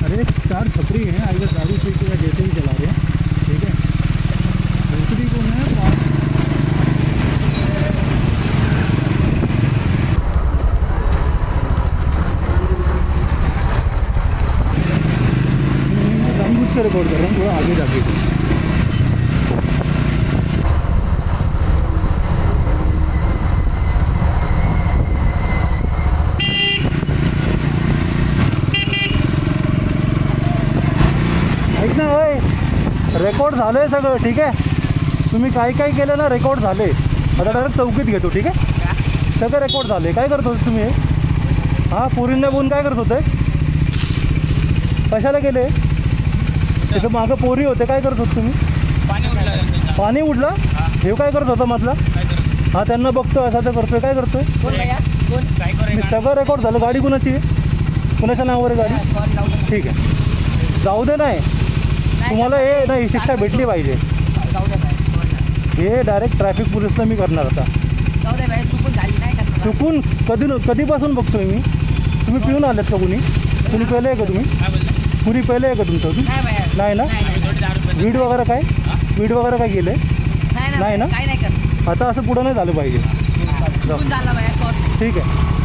अरे 4 छपरी हैं, अगर दारू पी के जैसे ही चला रहे हैं, ठीक है। दूसरी को मैं जानबूझ से रिकॉर्ड कर रहा हूँ थोड़ा आगे जाके। ऐक ना होय, रेकॉर्ड झालं आहे सगळं, ठीक आहे। तुम्ही काय काय केलं ना रेकॉर्ड झाले, आता डायरेक्ट चौकीत घेतो, ठीक आहे। सगळं रेकॉर्ड झाले। काय करत होते तुम्ही? हां, पोरींना बोलून काय करत होते? कशाला गेले? तिथं मागं पोरी होते, काय करत होते तुम्ही? पाणी उडलं? हे काय करत होता मधला? हां, त्यांना बघतोय असा तर करतोय, काय करतोय? सगळं रेकॉर्ड झालं। गाडी कुणाची आहे? कुणाच्या नावावर आहे गाडी? ठीक आहे, जाऊ दे। नाही तुम्हाला हे नाही शिक्षा भेटली पाहिजे। हे डायरेक्ट ट्रॅफिक पोलिसला मी करणार आता। चुकून कधीपासून बघतोय मी। तुम्ही पिऊन आलेत का? कुणी पहिले आहे का तुम्ही? कुणी पहिले आहे का तुमचं? नाही ना? वीड वगैरे काय केलं? नाही ना? आता असं पुढं नाही झालं पाहिजे। ठीक आहे।